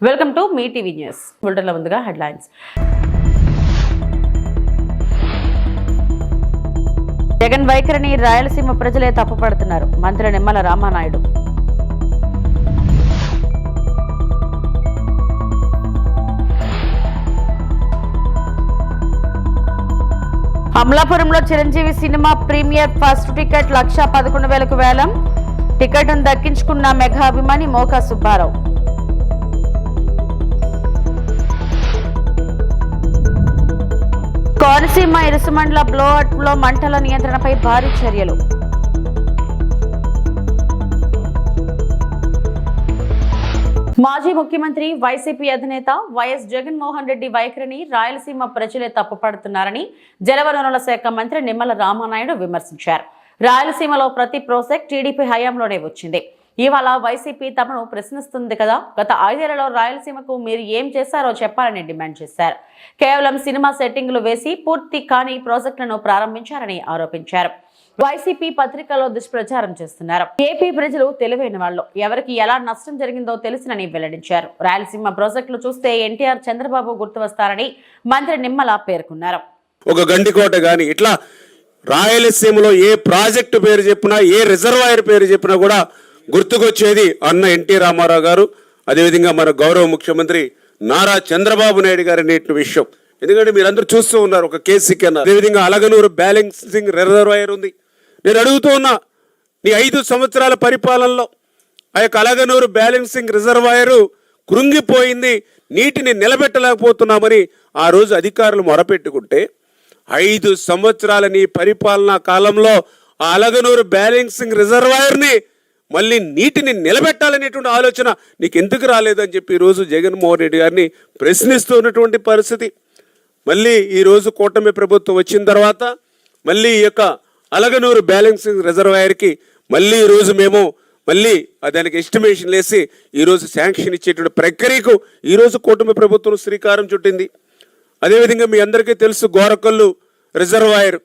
Welcome to me TV news. బులెటిన్లో ముందుగా headlines. Jagan వైఖరిని రాయలసీమ ప్రజలే తప్పుపడుతున్నారు. మంత్రి నిమ్మల రామానాయుడు. అమలాపురంలో Chiranjeevi cinema premiere first ticket 1,11,000కు వేలం. టికెట్ను దక్కించుకున్న మెగా అభిమాని మోకా సుబ్బారావు. కోనసీమ ఇరుసుమండల బ్లోఅవుట్లో మంటల నియంత్రణపై భారీ చర్యలు. మాజీ ముఖ్యమంత్రి వైసీపీ అధినేత వైఎస్ జగన్మోహన్ రెడ్డి వైఖరిని రాయలసీమ ప్రజలే తప్పుపడుతున్నారని జలవనరుల శాఖ మంత్రి నిమ్మల రామానాయుడు విమర్శించారు. రాయలసీమలో ప్రతి ప్రాజెక్ట్ టీడీపీ హయాంలోనే వచ్చింది. ఇవాళ వైసీపీ తమను ప్రశ్నిస్తుంది కదా, గత 5 ఏళ్లలో రాయలసీమకు మీరు ఏం చేశారో చెప్పాలని డిమాండ్ చేశారు. కేవలం సినిమా సెట్టింగులు వేసి పూర్తి కాని ప్రాజెక్టులను ప్రారంభించారని ఆరోపించారు. వైసీపీ పత్రికలో దుష్ప్రచారం చేస్తున్నారు. ఏపీ ప్రజలు తెలివైన వాళ్ళు, ఎవరికి ఎలా నష్టం జరిగిందో తెలుసునని వెల్లడించారు. రాయలసీమ ప్రాజెక్టులు చూస్తే ఎన్టీఆర్, చంద్రబాబు గుర్తు వస్తారని మంత్రి నిమ్మల పేర్కొన్నారు. ఒక గండికోట గాని ఇట్లా రాయలసీమలో ఏ ప్రాజెక్టు పేరు చెప్పినా, ఏ రిజర్వాయర్ పేరు చెప్పినా కూడా గుర్తుకొచ్చేది అన్న ఎన్టీ రామారావు గారు, అదేవిధంగా మన గౌరవ ముఖ్యమంత్రి నారా చంద్రబాబు నాయుడు గారి నేటి విషయం. ఎందుకంటే మీరందరూ చూస్తూ ఉన్నారు, ఒక కేసీ కెనాల్, అదేవిధంగా అలగనూరు బ్యాలెన్సింగ్ రిజర్వాయర్ ఉంది. నేను అడుగుతూ ఉన్నా, నీ 5 సంవత్సరాల పరిపాలనలో ఆ యొక్క అలగనూరు బ్యాలెన్సింగ్ రిజర్వాయరు కృంగిపోయింది, నీటిని నిలబెట్టలేకపోతున్నామని ఆ రోజు అధికారులు మొరపెట్టుకుంటే 5 సంవత్సరాల నీ పరిపాలనా కాలంలో ఆ అలగనూరు బ్యాలెన్సింగ్ రిజర్వాయర్ని మళ్ళీ నీటిని నిలబెట్టాలనేటువంటి ఆలోచన నీకు ఎందుకు రాలేదని చెప్పి ఈరోజు జగన్మోహన్ రెడ్డి గారిని ప్రశ్నిస్తున్నటువంటి పరిస్థితి. మళ్ళీ ఈరోజు కూటమి ప్రభుత్వం వచ్చిన తర్వాత మళ్ళీ ఈ యొక్క అలగనూరు బ్యాలెన్సింగ్ రిజర్వాయర్కి మళ్ళీ ఈరోజు మేము మళ్ళీ దానికి ఎస్టిమేషన్ వేసి ఈరోజు శాంక్షన్ ఇచ్చేటువంటి ప్రక్రియకు ఈరోజు కూటమి ప్రభుత్వం శ్రీకారం చుట్టింది. అదేవిధంగా మీ అందరికీ తెలుసు గోరకల్లు రిజర్వాయర్.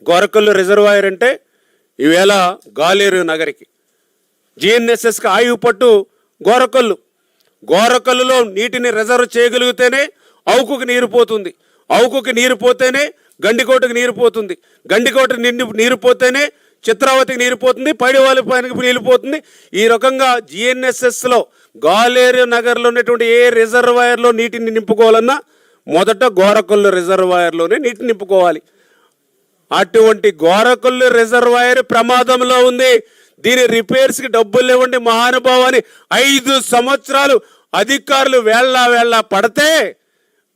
గోరకల్లు రిజర్వాయర్ అంటే ఈవేళ గాలేరు నగరికి జిఎన్ఎస్ఎస్కి ఆయువు పట్టు గోరకల్లు. గోరకల్లులో నీటిని రిజర్వ్ చేయగలిగితేనే అవుకుకి నీరు పోతుంది, అవుకుకి నీరు పోతేనే గండికోటకి నీరు పోతుంది, గండికోటకి నీరు పోతేనే చిత్రావతికి నీరు పోతుంది, పైడివాళ్ళ పైనకి నీళ్ళు పోతుంది. ఈ రకంగా జిఎన్ఎస్ఎస్లో గాలేరు నగర్లో ఉన్నటువంటి ఏ రిజర్వాయర్లో నీటిని నింపుకోవాలన్నా మొదట గోరకల్లు రిజర్వాయర్లోనే నీటిని నింపుకోవాలి. అటువంటి గోరకల్లు రిజర్వాయర్ ప్రమాదంలో ఉంది. దీని రిపేర్స్కి డబ్బులు ఇవ్వండి మహానుభావాన్ని 5 సంవత్సరాలు అధికారులు వేళ్ళ పడితే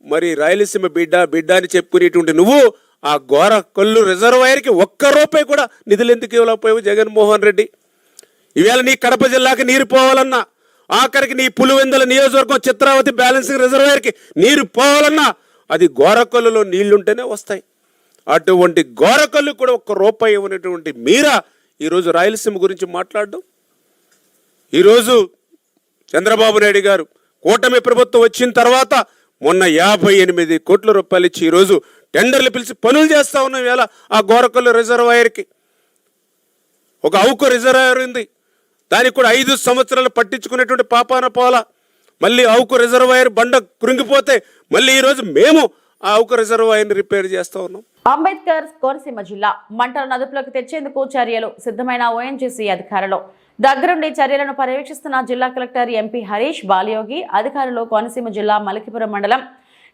మరి రాయలసీమ బిడ్డ అని చెప్పుకునేటువంటి నువ్వు ఆ గోరకల్లు రిజర్వాయర్కి 1 రూపాయి కూడా నిధులు ఎందుకు ఇవ్వలేకపోయావు జగన్మోహన్ రెడ్డి? ఈవేళ నీ కడప జిల్లాకి నీరు పోవాలన్నా, ఆఖరికి నీ పులివెందుల నియోజకవర్గం చిత్రావతి బ్యాలెన్సింగ్ రిజర్వాయర్కి నీరు పోవాలన్నా అది గోరకల్లులో నీళ్లుంటేనే వస్తాయి. అటువంటి గోరకల్లు కూడా 1 రూపాయి ఇవ్వనటువంటి మీరా ఈరోజు రాయలసీమ గురించి మాట్లాడడం. ఈరోజు చంద్రబాబు నాయుడు గారు కూటమి ప్రభుత్వం వచ్చిన తర్వాత మొన్న 58 కోట్ల రూపాయలు ఇచ్చి ఈరోజు టెండర్లు పిలిచి పనులు చేస్తూ ఉన్నాం. వేళ ఆ గోరకల్లు రిజర్వాయర్కి ఒక అవుకు రిజర్వాయర్ ఉంది, దానికి కూడా 5 సంవత్సరాలు పట్టించుకునేటువంటి పాపాన పోల. మళ్ళీ అవుకు రిజర్వాయర్ బండ కృంగిపోతే మళ్ళీ ఈరోజు మేము ఆ అవుకు రిజర్వాయర్ని రిపేర్ చేస్తూ ఉన్నాం. అంబేద్కర్ కోనసీమ జిల్లా మంటలను అదుపులోకి తెచ్చేందుకు చర్యలు సిద్ధమైన ఓఎన్జీసీ అధికారులు. దగ్గరుండి చర్యలను పర్యవేక్షిస్తున్న జిల్లా కలెక్టర్ ఎంపీ హరీష్ బాలయోగి అధికారులు కోనసీమ జిల్లా మలికిపురం మండలం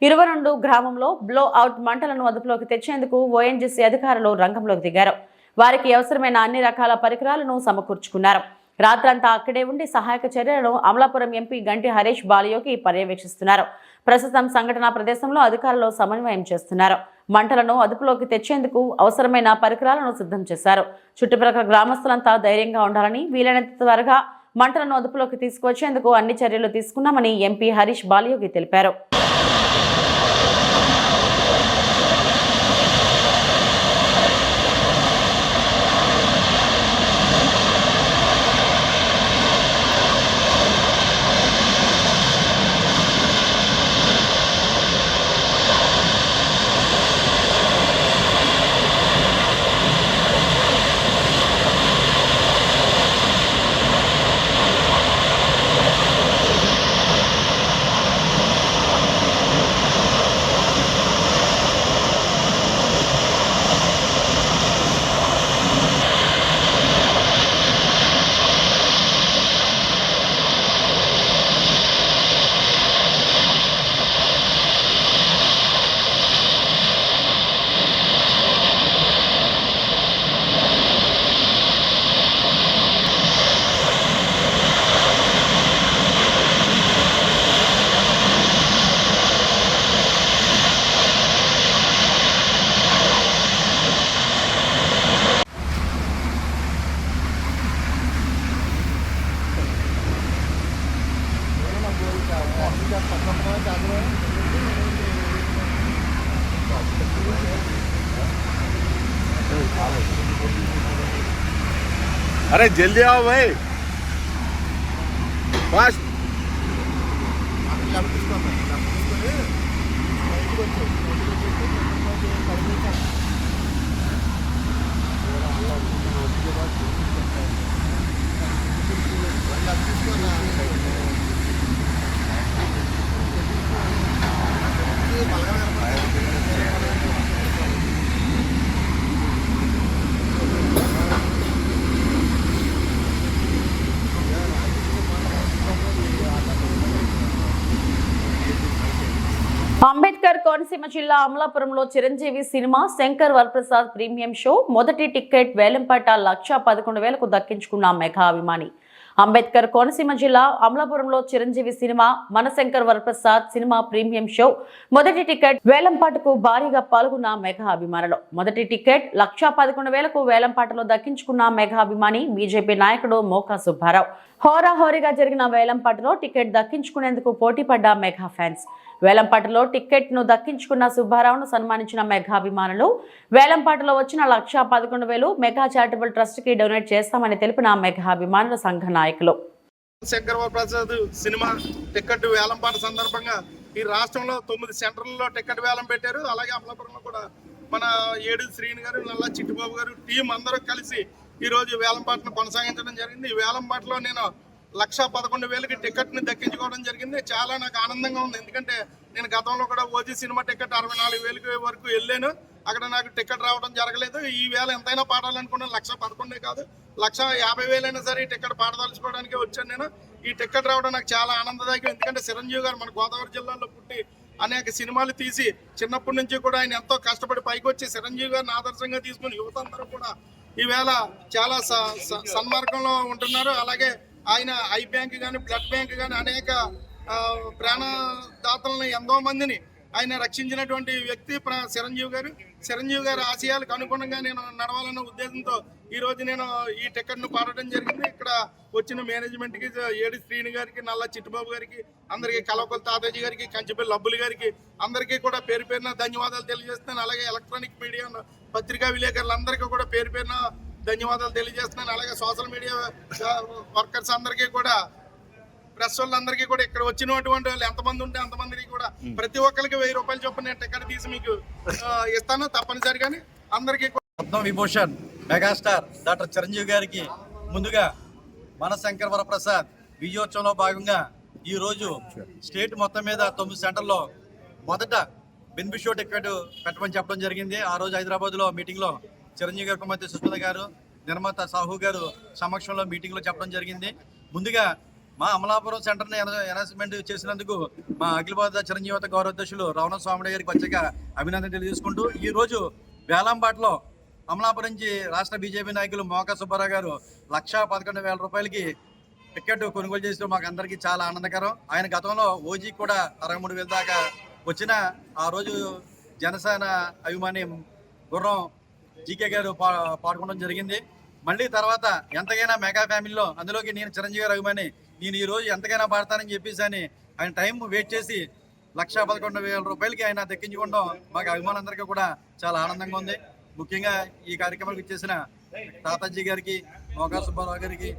22 గ్రామంలో బ్లో అవుట్ మంటలను అదుపులోకి తెచ్చేందుకు ఓఎన్జీసీ అధికారులు రంగంలోకి దిగారు. వారికి అవసరమైన అన్ని రకాల పరికరాలను సమకూర్చుకున్నారు. రాత్రంతా అక్కడే ఉండి సహాయక చర్యలను అమలాపురం ఎంపీ గంటి హరీష్ బాలయోగి పర్యవేక్షిస్తున్నారు. ప్రస్తుతం సంఘటనా ప్రదేశంలో అధికారులు సమన్వయం చేస్తున్నారు. మంటలను అదుపులోకి తెచ్చేందుకు అవసరమైన పరికరాలను సిద్ధం చేశారు. చుట్టుప్రక్కల గ్రామస్తులంతా ధైర్యంగా ఉండాలని, వీలైనంత త్వరగా మంటలను అదుపులోకి తీసుకువచ్చేందుకు అన్ని చర్యలు తీసుకున్నామని ఎంపీ హరీష్ బాలయోగి తెలిపారు. अरे जल्दी आओ भाई फास्ट అంబేద్కర్ కోనసీమ జిల్లా అమలాపురంలో Chiranjeevi cinema Shankar Varaprasad premium show మొదటి టికెట్ వేలంపాట 1,11,000కు దక్కించుకున్న మెగా అభిమాని. అంబేద్కర్ కోనసీమ జిల్లా అమలాపురంలో చిరంజీవి సినిమా మన Shankar Varaprasad cinema premium show మొదటి టికెట్ వేలంపాటకు భారీగా పాల్గొన్న మెగా అభిమానులు. మొదటి టికెట్ 1,11,000కు వేలంపాటలో దక్కించుకున్న మెగా అభిమాని బీజేపీ నాయకుడు మోకా సుబ్బారావు. హోరాహోరీగా జరిగిన వేలంపాటలో టికెట్ దక్కించుకునేందుకు పోటీపడ్డ మెగా ఫ్యాన్స్. వేలంపాటలో టికెట్ ను దక్కించుకున్న సుబ్బారావును సన్మానించిన మెగా అభిమానులు. వేలంపాటలో వచ్చిన 1,11,000 మెగా చారిటబుల్ ట్రస్ట్ కి డొనేట్ చేస్తామని తెలిపిన మెగా అభిమానుల సంఘ నాయకులు. శంకర్ వరప్రసాద్ సినిమా టికెట్ వేలంపాట సందర్భంగా ఈ రాష్ట్రంలో 9 సెంటర్లలో టికెట్ వేలం పెట్టారు. అలాగే అమలాపురంలో కూడా మన ఏడు శ్రీని గారు, నల్లా చిట్టుబాబు గారు టీం అందరూ కలిసి ఈ రోజు వేలంపాటను కొనసాగించడం జరిగింది. ఈ వేలంపాటలో నేను 1,11,000కి టికెట్ ని దక్కించుకోవడం జరిగింది. చాలా నాకు ఆనందంగా ఉంది. ఎందుకంటే నేను గతంలో కూడా ఓజీ సినిమా టికెట్ 64,000 వరకు వెళ్ళాను. అక్కడ నాకు టికెట్ రావడం జరగలేదు. ఈ వేళ ఎంతైనా పాడాలనుకున్నాను. 1,11,000 కాదు, 1,50,000 సరే ఈ టికెట్ పాడదలుచుకోవడానికి వచ్చాను నేను. ఈ టికెట్ రావడం నాకు చాలా ఆనందదాయకం. ఎందుకంటే చిరంజీవి గారు మన గోదావరి జిల్లాలో పుట్టి అనేక సినిమాలు తీసి చిన్నప్పటి నుంచి కూడా ఆయన ఎంతో కష్టపడి పైకి వచ్చి చిరంజీవి గారిని ఆదర్శంగా తీసుకుని యువత అందరూ కూడా ఈవేళ చాలా సన్మార్గంలో ఉంటున్నారు. అలాగే ఆయన ఐ బ్యాంక్ కానీ బ్లడ్ బ్యాంక్ కానీ అనేక ప్రాణదాతలను ఎంతో మందిని ఆయన రక్షించినటువంటి వ్యక్తి చిరంజీవి గారి ఆశయాలకు అనుగుణంగా నేను నడవాలన్న ఉద్దేశంతో ఈ రోజు నేను ఈ టికెట్ను పాడటం జరిగింది. ఇక్కడ వచ్చిన మేనేజ్మెంట్కి, ఏడి శ్రీని గారికి, నల్లా చిట్టుబాబు గారికి, అందరికీ కలవకొల తాతాజీ గారికి, కంచిపల్లి లబ్బులు గారికి అందరికీ కూడా పేరు పేరున ధన్యవాదాలు తెలియజేస్తున్నాను. అలాగే ఎలక్ట్రానిక్ మీడియా పత్రికా విలేకరులందరికీ కూడా పేరు పేరున ధన్యవాదాలు తెలియజేస్తున్నాను. అలాగే సోషల్ మీడియా వర్కర్స్ అందరికీ కూడా, ప్రెస్ వాళ్ళందరికీ కూడా, ఇక్కడ వచ్చినటువంటి వాళ్ళు ఎంతమంది ఉంటే అంతమందికి కూడా ప్రతి ఒక్కరికి 1,000 రూపాయలు చొప్పున నేను టికెట్ తీసి మీకు ఇస్తాను తప్పనిసరిగాని. అందరికీ పద్మ విభూషణ్ మెగాస్టార్ డాక్టర్ చిరంజీవి గారికి ముందుగా మన శంకర్ వరప్రసాద్ విజయోత్సవంలో భాగంగా ఈ రోజు స్టేట్ మొత్తం మీద 9 సెంటర్లో మొదట బెనిఫిట్ షో టికెట్ పెట్టమని చెప్పడం జరిగింది. ఆ రోజు హైదరాబాద్లో మీటింగ్లో చిరంజీవి గారి కుమార్తె సుస్మిత గారు, నిర్మాత సాహు గారు సమక్షంలో మీటింగ్లో చెప్పడం జరిగింది. ముందుగా మా అమలాపురం సెంటర్ని అనౌన్స్మెంట్ చేసినందుకు మా అఖిల భారత చిరంజీవత గౌరవాధ్యక్షులు రవణ స్వామి గారికి ప్రత్యేక అభినందన తెలియజేసుకుంటూ ఈ రోజు వేలంపాటలో అమలాపురం నుంచి రాష్ట్ర బీజేపీ నాయకులు మోకా సుబ్బారావు గారు 1,11,000 రూపాయలకి టికెట్ కొనుగోలు చేసిన మాకు అందరికీ చాలా ఆనందకరం. ఆయన గతంలో ఓజీ కూడా 63,000 దాకా వచ్చిన ఆ రోజు జనసేన అభిమాని గుర్రం జీకే గారు పాడుకోవడం జరిగింది. మళ్ళీ తర్వాత ఎంతకైనా మెగా ఫ్యామిలీలో అందులోకి నేను చిరంజీవి గారు అభిమాని, నేను ఈ రోజు ఎంతకైనా పాడతానని చెప్పేసి అని ఆయన టైం వెయిట్ చేసి 1,11,000 రూపాయలకి ఆయన దక్కించుకోవడం మాకు అభిమానులందరికీ కూడా చాలా ఆనందంగా ఉంది. ముఖ్యంగా ఈ కార్యక్రమానికి ఇచ్చేసిన తాతాజీ గారికి, మోకా సుబ్బారావు గారికి,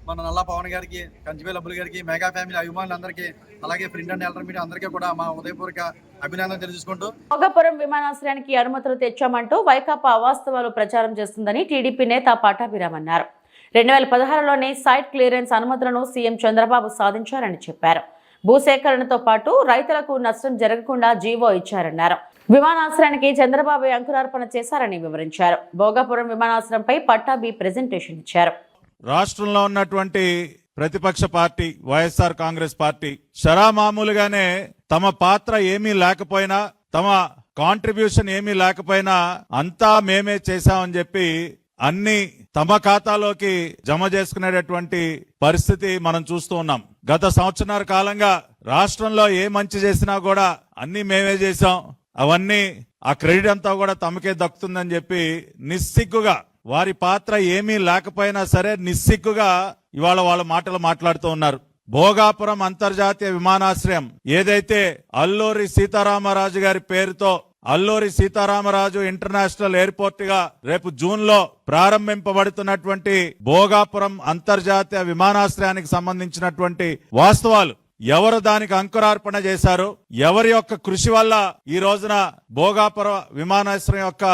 మన నల్లా పవన్ గారికి, కంచిపల్లి అబ్బుల్ గారికి, మెగా ఫ్యామిలీ అభిమానులందరికీ, అలాగే ప్రింట్ అండ్ ఎలక్ట్రానిక్ మీడియా అందరికీ కూడా మా ఉదయపూర్వక అభినందన తెలియజేసుకుంటూ భోగాపురం విమానాశ్రయానికి అనుమతులు తెచ్చామంటూ వైకాపా అవాస్తవాలు ప్రచారం చేస్తుందని టీడీపీ నేత పట్టాభిరామ్ అన్నారు. 2016లోనే సైట్ క్లియరెన్స్ అనుమతులను సీఎం చంద్రబాబు సాధించారని చెప్పారు. భూసేకరణతో పాటు రైతులకు నష్టం జరగకుండా జీవో ఇచ్చారన్నారు. విమానాశ్రయానికి చంద్రబాబు అంకురార్పణ చేశారని వివరించారు. భోగాపురం విమానాశ్రయంపై పట్టాభి ప్రెజెంటేషన్ ఇచ్చారు. రాష్ట్రంలో ఉన్నటువంటి ప్రతిపక్ష పార్టీ వైఎస్ఆర్ కాంగ్రెస్ పార్టీ షరామామూలుగానే తమ పాత్ర ఏమీ లేకపోయినా, తమ కాంట్రిబ్యూషన్ ఏమీ లేకపోయినా అంతా మేమే చేశామని చెప్పి అన్ని తమ ఖాతాలోకి జమ చేసుకునేటటువంటి పరిస్థితి మనం చూస్తూ ఉన్నాం. గత సంవత్సరాల కాలంగా రాష్ట్రంలో ఏ మంచి చేసినా కూడా అన్ని మేమే చేశాం, అవన్నీ ఆ క్రెడిట్ అంతా కూడా తమకే దక్కుతుందని చెప్పి నిస్సిగ్గుగా, వారి పాత్ర ఏమీ లేకపోయినా సరే నిస్సిగ్గుగా ఇవాళ వాళ్ళ మాటలు మాట్లాడుతూ ఉన్నారు. భోగాపురం అంతర్జాతీయ విమానాశ్రయం ఏదైతే అల్లూరి సీతారామరాజు గారి పేరుతో అల్లూరి సీతారామరాజు ఇంటర్నేషనల్ ఎయిర్పోర్ట్ గా రేపు జూన్ లో ప్రారంభింపబడుతున్నటువంటి భోగాపురం అంతర్జాతీయ విమానాశ్రయానికి సంబంధించినటువంటి వాస్తవాలు, ఎవరు దానికి అంకురార్పణ చేశారు, ఎవరి యొక్క కృషి వల్ల ఈ రోజున భోగాపురం విమానాశ్రయం యొక్క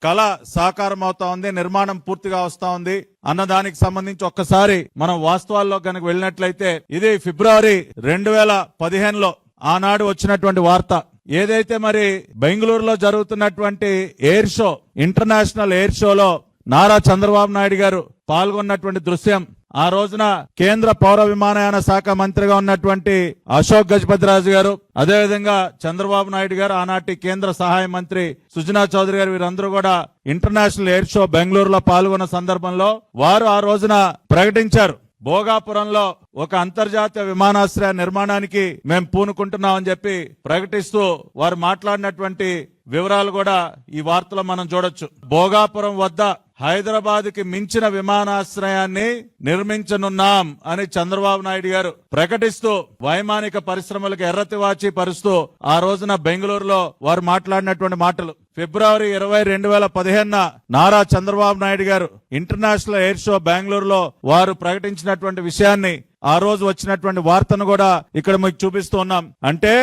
కళ సాకారం అవుతా ఉంది, నిర్మాణం పూర్తిగా వస్తా ఉంది అన్న దానికి సంబంధించి ఒక్కసారి మనం వాస్తవాల్లో కనుక వెళ్ళినట్లయితే ఇది ఫిబ్రవరి 2015లో ఆనాడు వచ్చినటువంటి వార్త. ఏదైతే మరి బెంగళూరులో జరుగుతున్నటువంటి ఎయిర్ షో, ఇంటర్నేషనల్ ఎయిర్ షోలో నారా చంద్రబాబు నాయుడు గారు పాల్గొన్నటువంటి దృశ్యం, ఆ రోజున కేంద్ర పౌర విమానయాన శాఖ మంత్రిగా ఉన్నటువంటి అశోక్ గజపతిరాజు గారు, అదేవిధంగా చంద్రబాబు నాయుడు గారు, ఆనాటి కేంద్ర సహాయ మంత్రి సుజనా చౌదరి గారు, వీరందరూ కూడా ఇంటర్నేషనల్ ఎయిర్ షో బెంగళూరులో పాల్గొన్న సందర్భంలో వారు ఆ రోజున ప్రకటించారు, భోగాపురంలో ఒక అంతర్జాతీయ విమానాశ్రయ నిర్మాణానికి మేము పూనుకుంటున్నామని చెప్పి ప్రకటిస్తూ వారు మాట్లాడినటువంటి వివరాలు కూడా ఈ వార్తలో మనం చూడొచ్చు. భోగాపురం వద్ద హైదరాబాద్ కి మించిన విమానాశ్రయాన్ని నిర్మించనున్నాం అని చంద్రబాబు నాయుడు గారు ప్రకటిస్తూ వైమానిక పరిశ్రమలకు ఎర్రతివాచి పరుస్తూ ఆ రోజున బెంగళూరులో వారు మాట్లాడినటువంటి మాటలు. ఫిబ్రవరి 20, 2015 నారా చంద్రబాబు నాయుడు గారు ఇంటర్నేషనల్ ఎయిర్ షో బెంగళూరులో వారు ప్రకటించినటువంటి విషయాన్ని, ఆ రోజు వచ్చినటువంటి వార్తను కూడా ఇక్కడ మీకు చూపిస్తూ ఉన్నాం. అంటే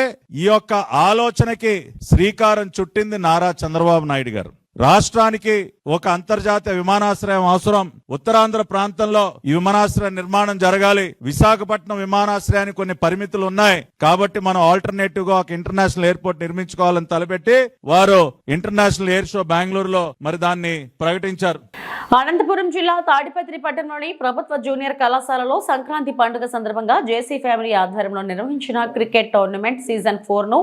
ఈ యొక్క ఆలోచనకి శ్రీకారం చుట్టింది నారా చంద్రబాబు నాయుడు గారు. రాష్ట్రానికి ఒక అంతర్జాతీయ విమానాశ్రయం అవసరం, ఉత్తరాంధ్ర ప్రాంతంలో ఈ విమానాశ్రయ నిర్మాణం జరగాలి, విశాఖపట్నం విమానాశ్రయానికి కొన్ని పరిమితులు ఉన్నాయి కాబట్టి మనం ఆల్టర్నేటివ్ గా ఒక ఇంటర్నేషనల్ ఎయిర్పోర్ట్ నిర్మించుకోవాలని తలపెట్టి వారు ఇంటర్నేషనల్ ఎయిర్ షో బెంగళూరులో మరి దాన్ని ప్రకటించారు. అనంతపురం జిల్లా తాడిపత్రి పట్టణంలోని ప్రభుత్వ జూనియర్ కళాశాలలో సంక్రాంతి పండుగ సందర్భంగా జేసీ ఫ్యామిలీ ఆధ్వర్యంలో నిర్వహించిన క్రికెట్ టోర్నమెంట్ సీజన్ 4 ను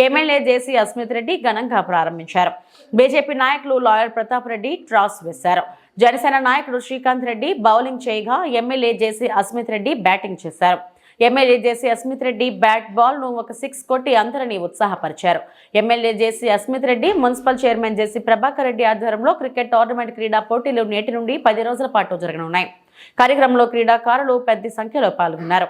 ఎమ్మెల్యే జేసీ అస్మిత్ రెడ్డి ఘనంగా ప్రారంభించారు. బీజేపీ నాయకులు లాయర్ ప్రతాప్ రెడ్డి ట్రాస్ వేశారు. జనసేన నాయకుడు శ్రీకాంత్ రెడ్డి బౌలింగ్ చేయగా ఎమ్మెల్యే జేసీ అస్మిత్ రెడ్డి బ్యాటింగ్ చేశారు. ఎమ్మెల్యే జేసీ అస్మిత్ రెడ్డి బ్యాట్ బాల్ ను ఒక 6 కొట్టి అందరినీ ఉత్సాహపరిచారు. ఎమ్మెల్యే జేసీ అస్మిత్ రెడ్డి, మున్సిపల్ చైర్మన్ జేసీ ప్రభాకర్ రెడ్డి ఆధ్వర్యంలో క్రికెట్ టోర్నమెంట్ క్రీడా పోటీలు నేటి నుండి 10 రోజుల పాటు జరగనున్నాయి. కార్యక్రమంలో క్రీడాకారులు పెద్ద సంఖ్యలో పాల్గొన్నారు.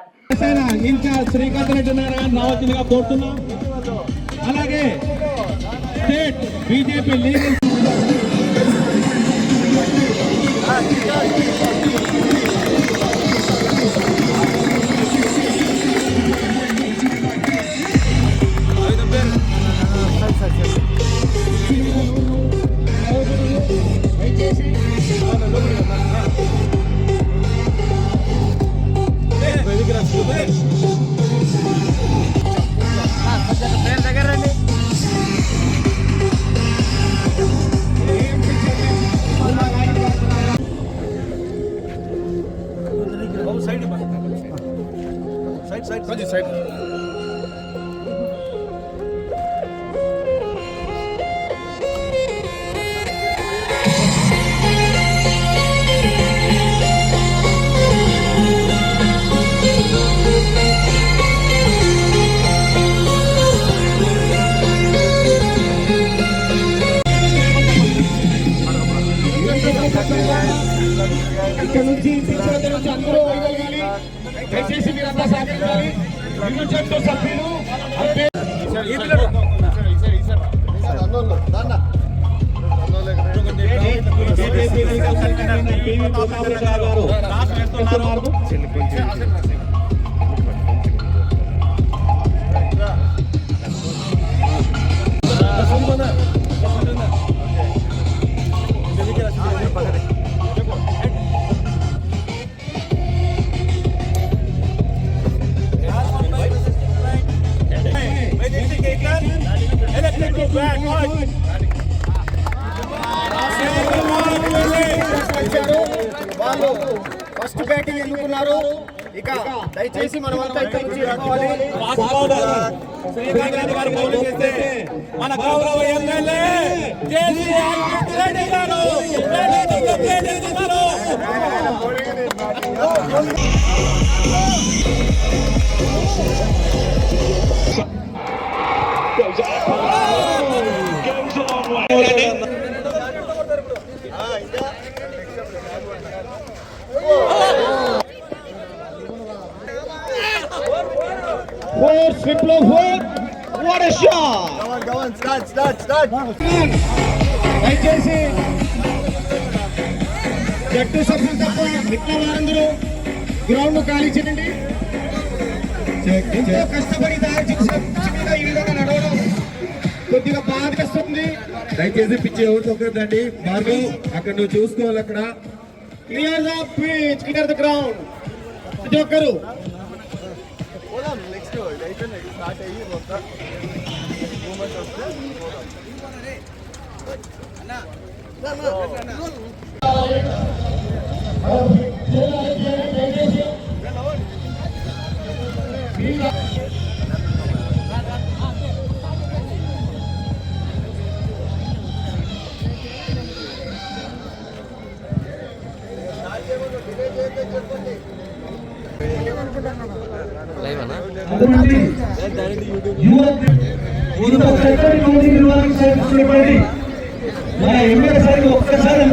వాళ్ళు ఫస్ట్ బ్యాటింగ్ ఎన్నుకున్నారు. ఇక దయచేసి మనం అంతా ఇక్కడ నుంచి రావాలి. శ్రీకాంత్ గారు బౌలింగ్ చేస్తే మన గౌరవ ఎమ్మెల్యే జేసీ రెడ్డి గారు Viplav Hood. What a shot! Go on, start. దయచేసి జట్టు సభ్యులు తప్ప మిగతా వారందరూ గ్రౌండ్ ఖాళీ చేయండి. ఎంతో కష్టపడి తయారు చేసిన పిచ్ మీద ఈ విధంగా నడవడం కొద్దిగా బాధిస్తుంది. దయచేసి పిచ్చి ఎవరు తొక్కదండి. మార్గం అక్కడ నువ్వు చూసుకోవాలి. అక్కడ clear the pitch, clear the ground. ప్రతి ఒక్కరు ఒక్కసారి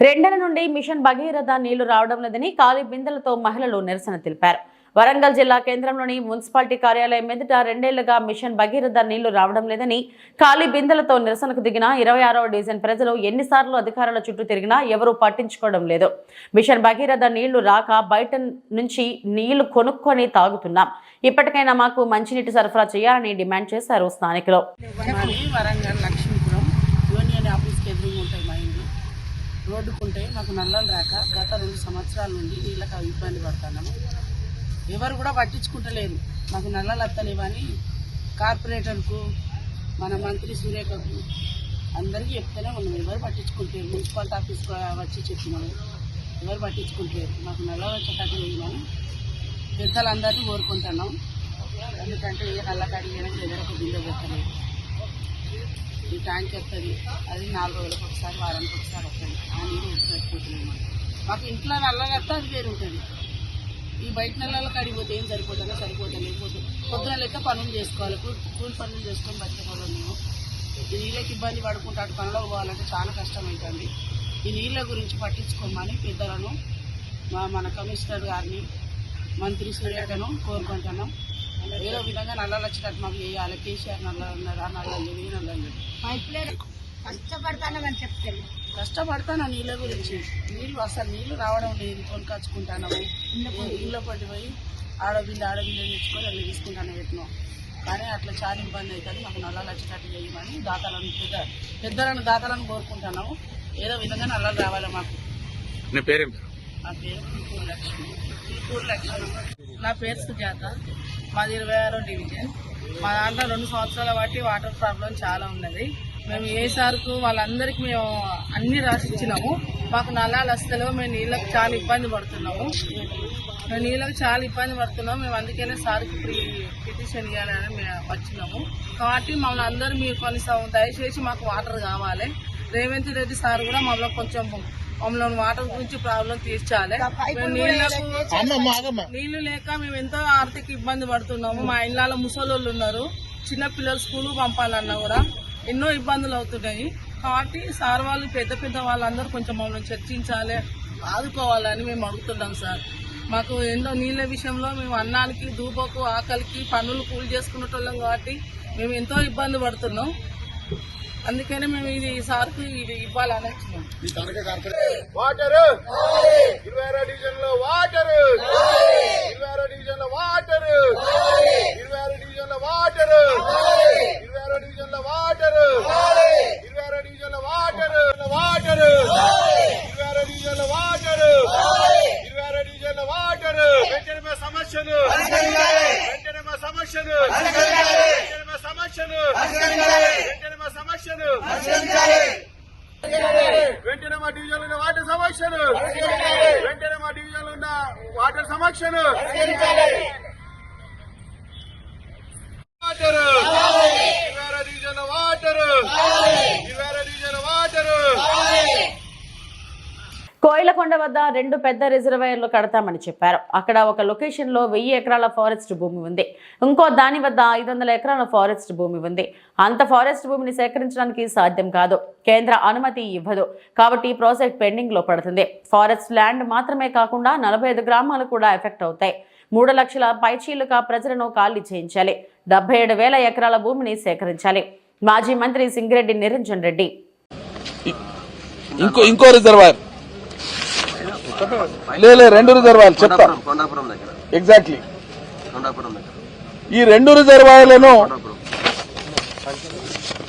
రెండేళ్ల నుండి మిషన్ భగీరథ నీళ్లు రావడం లేదని ఖాళీ బిందెలతో మహిళలు నిరసన తెలిపారు. వరంగల్ జిల్లా కేంద్రంలోని మున్సిపాలిటీ కార్యాలయం ఎదుట రెండేళ్లుగా మిషన్ భగీరథ నీళ్లు రావడం లేదని ఖాళీ బిందెలతో నిరసనకు దిగిన 26వ డివిజన్ ప్రజలు ఎన్నిసార్లు అధికారుల చుట్టూ తిరిగినా ఎవరూ పట్టించుకోవడం లేదు. మిషన్ భగీరథ నీళ్లు రాక బయట నుంచి నీళ్లు కొనుక్కొని తాగుతున్నాం. ఇప్పటికైనా మాకు మంచినీటి సరఫరా చేయాలని డిమాండ్ చేశారు స్థానికులు. వరంగల్ లక్ష్మీపురం యూనియన్ ఆఫీస్కి ఎదురుగా ఉంటాయి మా ఇండ్లు. రోడ్డుకుంటే మాకు నల్లలు రాక గత 2 సంవత్సరాల నుండి నీళ్ళకి ఇబ్బంది పడుతున్నాము. ఎవరు కూడా పట్టించుకుంటలేరు. మాకు నల్లలు వస్తలేవని కార్పొరేటర్కు, మన మంత్రి సురేఖకు అందరికీ చెప్తూనే ఉన్నాం. ఎవరు పట్టించుకుంటారు. మున్సిపాలిటీ ఆఫీస్కి వచ్చి చెప్పినాము, ఎవరు పట్టించుకుంటారు. మాకు నల్లలు వచ్చేటట్టు చేయమని పెద్దలందరినీ కోరుకుంటున్నాం. ఎందుకంటే ఏ నల్లకాడి చేయడానికి ఎదురకు బిల్లు పెట్టలేదు. ఈ ట్యాంక్ వస్తుంది, అది 4 రోజులకు ఒకసారి, వారానికి ఒకసారి వస్తుంది. ఆ నీరు పెట్టుకుంటున్నాము. మాకు ఇంట్లో నల్లలు వస్తే అది వేరు ఉంటుంది. ఈ బయట నెలల కాడిపోతే ఏం సరిపోతుందో లేకపోతే పొద్దున లెక్క పనులు చేసుకోవాలి. కూలి పనులు చేసుకొని బతికేవాళ్ళం మేము. ఈ నీళ్ళకి ఇబ్బంది పడుకుంటూ అటు పనులకు పోవాలంటే చాలా కష్టమవుతుంది. ఈ నీళ్ళ గురించి పట్టించుకోమని పెద్దలను, మన కమిషనర్ గారిని, మంత్రి సూర్యకను కోరుకుంటున్నాం. ఏదో విధంగా నల్లలు వచ్చేటట్టు మాకు చేయాలి. కేసీఆర్ నల్లలు ఉన్నారు, ఆ నల్లలు లేవు, ఈ నల్లలు లేవు. కష్టపడతాను నీళ్ళ గురించి. నీళ్ళు రావడం లేదు. కొనుకొచ్చుకుంటున్నాము. ఇళ్ళ పట్టిపోయి ఆడబిల్లు తెచ్చుకొని అట్లా తీసుకుంటాను పెట్టినాం. కానీ అట్లా చాలా ఇబ్బంది అవుతుంది. మాకు నల్లలు వచ్చేటట్టు చేయమని దాతలను కోరుకుంటున్నాము. ఏదో విధంగా నల్లలు రావాలి మాకు. నా పేరు పీపూర్ లక్ష్మి. నా పేరు సుజాత. మాది 26వ డివిజన్. మా దాంట్లో 2 సంవత్సరాల బట్టి వాటర్ ప్రాబ్లం చాలా ఉన్నది. మేము ఏ సార్కు వాళ్ళందరికీ మేము అన్ని రాసిచ్చినాము. మాకు నల్లాలు వస్తలేవు. మేము నీళ్ళకి చాలా ఇబ్బంది పడుతున్నాము. మేము అందుకనే సార్కి పిటిషన్ ఇవ్వాలని మేము వచ్చినాము. కాబట్టి మమ్మల్ని అందరూ మీరు కొనిస్తాము. దయచేసి మాకు వాటర్ కావాలి. రేవంత్ రెడ్డి సార్ కూడా మమ్మల్ని వాటర్ గురించి ప్రాబ్లం తీర్చాలి. నీళ్లు లేక మేము ఎంతో ఆర్థిక ఇబ్బంది పడుతున్నాము. మా ఇళ్ళలో ముసలోళ్ళు ఉన్నారు. చిన్న పిల్లలు స్కూల్ పంపాలన్నా కూడా ఎన్నో ఇబ్బందులు అవుతున్నాయి. కాబట్టి సార్ వాళ్ళు పెద్ద వాళ్ళందరూ కొంచెం మమ్మల్ని చర్చించాలి, ఆదుకోవాలని మేము అడుగుతున్నాం సార్. మాకు ఎన్నో నీళ్ళ విషయంలో మేము అన్నానికి, దూపకు, ఆకలికి పనులు కూలి చేసుకునేటోళ్ళం కాబట్టి మేము ఎంతో ఇబ్బంది పడుతున్నాం. అందుకనే మేము ఇది సార్కు ఇది ఇవ్వాలని వచ్చినాం. వాటర్ 26వ డివిజన్లో వాటర్, 26వ డివిజన్లో వాటర్, 26వ డివిజన్లో వాటర్, 26వ డివిజన్లో వాటర్, 26వ డివిజన్లో వాటర్, 26వ డివిజన్లో వాటర్, 26వ డివిజన్లో వాటర్. వెంటనే మా సమస్యలు, వెంటనే మా సమస్యలు, వెంటనే మా సమస్యలు, వెంటనే మా సమస్యలు, వెంటనే మా డివిజన్ ఉన్న వాటర్ సమస్యలు, వెంటనే మా డివిజన్ ఉన్న వాటర్ సమస్యలు, వాటర్ 26వ డివిజన్ వాటర్, 26వ డివిజన్ వాటర్. కోయిలకొండ వద్ద 2 పెద్ద రిజర్వాయర్లు కడతామని చెప్పారు. అక్కడ ఒక లొకేషన్ లో 1000 ఎకరాల ఫారెస్ట్ భూమి ఉంది. ఇంకో దాని వద్ద 500 ఎకరాల ఫారెస్ట్ భూమి ఉంది. అంత ఫారెస్ట్ భూమిని సేకరించడానికి సాధ్యం కాదు. కేంద్ర అనుమతి ఇవ్వదు. కాబట్టి ఈ ప్రాజెక్ట్ పెండింగ్ లో పడుతుంది. ఫారెస్ట్ ల్యాండ్ మాత్రమే కాకుండా 45 గ్రామాలు కూడా ఎఫెక్ట్ అవుతాయి. 3 లక్షల పైచీలుగా ప్రజలను ఖాళీ చేయించాలి. 77,000 ఎకరాల భూమిని సేకరించాలి. మాజీ మంత్రి సింగిరెడ్డి నిరంజన్ రెడ్డి. ఇంకో రిజర్వాయర్ రెండు రిజర్వాయర్లు చెప్తా ఎగ్జాక్ట్లీ. ఈ 2 రిజర్వాయర్లను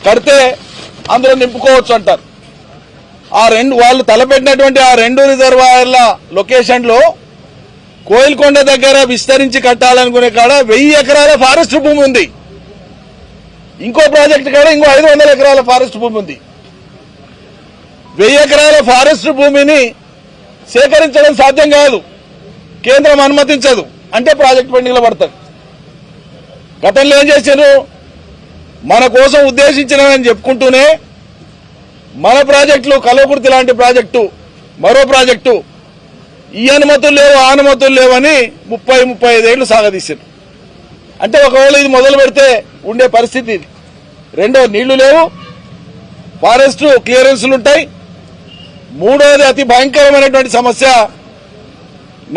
కడితే అందులో నింపుకోవచ్చు అంటారు. వాళ్ళు తలపెట్టినటువంటి ఆ 2 రిజర్వాయర్ల లొకేషన్ లో కోయిల్కొండ దగ్గర విస్తరించి కట్టాలనుకునే కాడ 1000 ఎకరాల ఫారెస్ట్ భూమి ఉంది. ఇంకో ప్రాజెక్ట్ కాడ ఇంకో 500 ఎకరాల ఫారెస్ట్ భూమి ఉంది. 1000 ఎకరాల ఫారెస్ట్ భూమిని సేకరించడం సాధ్యం కాదు. కేంద్రం అనుమతించదు. అంటే ప్రాజెక్ట్ పెండింగ్ లో పడతారు. గతంలో ఏం చేశారు? మన కోసం ఉద్దేశించినవని చెప్పుకుంటూనే మన ప్రాజెక్టులు కల్వకుర్తి లాంటి ప్రాజెక్టు, మరో ప్రాజెక్టు ఈ అనుమతులు లేవు, ఆ అనుమతులు లేవని 30-35 ఏళ్లు సాగదీశారు. అంటే ఒకవేళ ఇది మొదలు పెడితే ఉండే పరిస్థితి ఇది. రెండో, నీళ్లు లేవు, ఫారెస్ట్ క్లియరెన్స్లు ఉంటాయి. మూడోది అతి భయంకరమైనటువంటి సమస్య,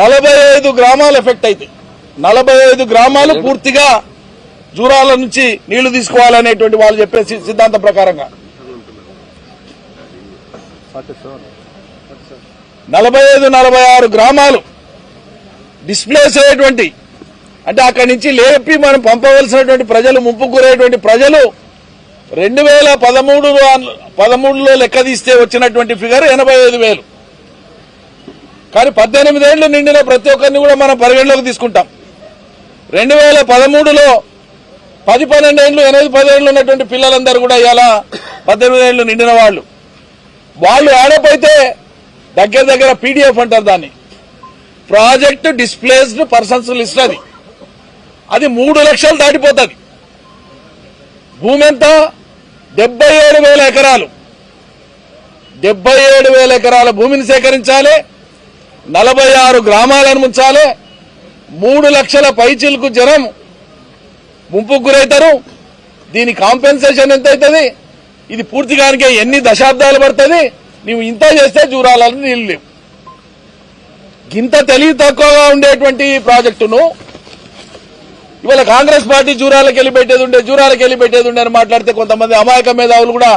45 గ్రామాలు ఎఫెక్ట్ అవుతాయి. 45 గ్రామాలు పూర్తిగా జూరాల నుంచి నీళ్లు తీసుకోవాలనేటువంటి వాళ్ళు చెప్పే సిద్ధాంతం ప్రకారంగా 45-46 గ్రామాలు డిస్ప్లేస్ అయ్యేటువంటి, అంటే అక్కడి నుంచి లేపి మనం పంపవలసినటువంటి ప్రజలు, ముంపుకు గురయ్యేటువంటి ప్రజలు 2013లో లెక్క తీస్తే వచ్చినటువంటి ఫిగర్ 85,000. కానీ 18 ఏళ్లు నిండిన ప్రతి ఒక్కరిని కూడా మనం పరిగణలోకి తీసుకుంటాం. 2013లో 10-12 ఏళ్లు, 8-10 ఏళ్లు ఉన్నటువంటి పిల్లలందరూ కూడా ఇవాళ 18 ఏళ్లు నిండిన వాళ్ళు యాడప్ అయితే దగ్గర పీడిఎఫ్ అంటారు దాన్ని, ప్రాజెక్ట్ డిస్ప్లేస్డ్ పర్సన్స్ లిస్ట్. అది 3 లక్షలు దాటిపోతుంది. భూమి ఎంత? 77,000 ఎకరాలు. 77,000 ఎకరాల భూమిని సేకరించాలి. 46 గ్రామాలను ముంచాలి. 3 లక్షల పైచిలకు జనం ముంపుకు గురవుతారు. దీని కాంపెన్సేషన్ ఎంత అవుతుంది? ఇది పూర్తిగానికే ఎన్ని దశాబ్దాలు పడుతుంది? నువ్వు ఇంత చేస్తే జూరాలని నీళ్లు లేవు. ఇంత తెలివి తక్కువగా ఉండేటువంటి ప్రాజెక్టును ఇవాళ కాంగ్రెస్ పార్టీ జూరాలకు వెళ్ళి పెట్టేది ఉండే అని మాట్లాడితే కొంతమంది అమాయక మేధావులు కూడా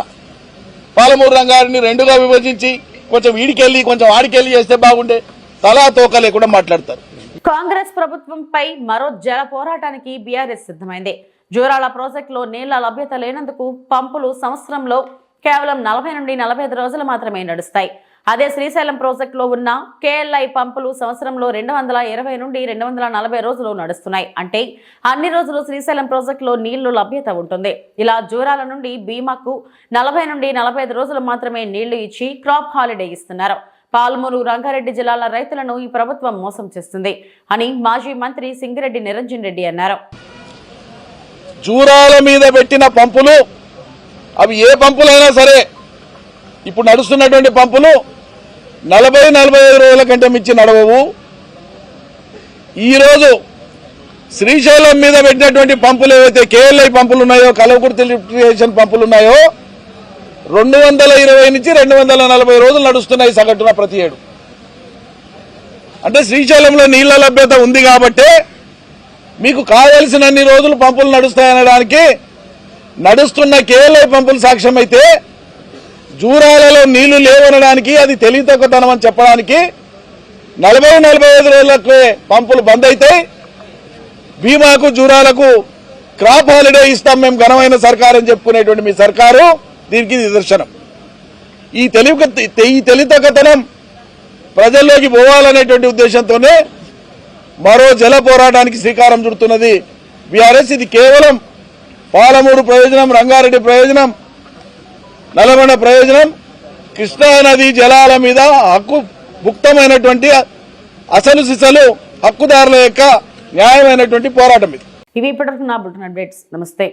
పాలమూరు రంగాన్ని 2గా విభజించి కొంచెం వీడికెళ్ళి కొంచెం ఆడికెళ్ళి చేస్తే బాగుండే, తలా తోక లేకుండా మాట్లాడతారు. కాంగ్రెస్ ప్రభుత్వంపై మరో జల పోరాటానికి బీఆర్ఎస్ సిద్ధమైంది. జూరాల ప్రాజెక్టులో నీళ్ల లభ్యత లేనందుకు పంపులు సంవత్సరంలో కేవలం 40 నుండి 45 రోజులు మాత్రమే నడుస్తాయి. అదే శ్రీశైలం ప్రాజెక్టులో ఉన్న కేఎల్ఐ పంపులు సంవత్సరంలో 220 నుండి 240 రోజులు నడుస్తున్నాయి. అంటే అన్ని రోజులు శ్రీశైలం ప్రాజెక్టులో నీళ్లు లభ్యత ఉంటుంది. ఇలా జూరాల నుండి భీమాకు 40 నుండి 45 రోజులు మాత్రమే నీళ్లు ఇచ్చి క్రాప్ హాలిడే ఇస్తున్నారు. పాల్మూరు, రంగారెడ్డి జిల్లాల రైతులను ఈ ప్రభుత్వం మోసం చేస్తుంది అని మాజీ మంత్రి సింగిరెడ్డి నిరంజన్ రెడ్డి అన్నారు. జూరాల మీద పెట్టిన పంపులు, అవి ఏ పంపులైనా సరే, ఇప్పుడు నడుస్తున్నటువంటి పంపులు 40-45 రోజుల కంటే మించి నడవవు. ఈరోజు శ్రీశైలం మీద పెట్టినటువంటి పంపులు ఏవైతే కేఎల్ఐ పంపులు ఉన్నాయో, కల్వకుర్తి లిఫ్ట్ ఇరిగేషన్ పంపులు ఉన్నాయో, 220 నుంచి 240 రోజులు నడుస్తున్నాయి సగటున ప్రతి ఏడు. అంటే శ్రీశైలంలో నీళ్ల లభ్యత ఉంది కాబట్టే మీకు కావలసినన్ని రోజులు పంపులు నడుస్తాయనడానికి నడుస్తున్న కేఎల్ఐ పంపులు సాక్ష్యం అయితే, జూరాలలో నీళ్లు లేవనడానికి అది తెలివితక్కువతనం అని చెప్పడానికి 40-45 రోజులకు పంపులు బంద్ అవుతాయి. భీమాకు, జూరాలకు క్రాప్ హాలిడే ఇస్తాం మేము ఘనమైన సర్కారు అని చెప్పుకునేటువంటి మీ సర్కారు దీనికి నిదర్శనం. ఈ తెలివితక్కువతనం ప్రజల్లోకి పోవాలనేటువంటి ఉద్దేశంతోనే మరో జల పోరాటానికి శ్రీకారం చుడుతున్నది బీఆర్ఎస్. ఇది కేవలం పాలమూరు ప్రయోజనం, రంగారెడ్డి ప్రయోజనం, నల్గొండ ప్రయోజనం, కృష్ణానది జలాల మీద హక్కు భుక్తమైనటువంటి అసలు సిసలు హక్కుదారుల యొక్క న్యాయమైనటువంటి పోరాటం ఇది. ఇవి ఇప్పటివరకు నా బులెటిన్ అప్డేట్స్. నమస్తే.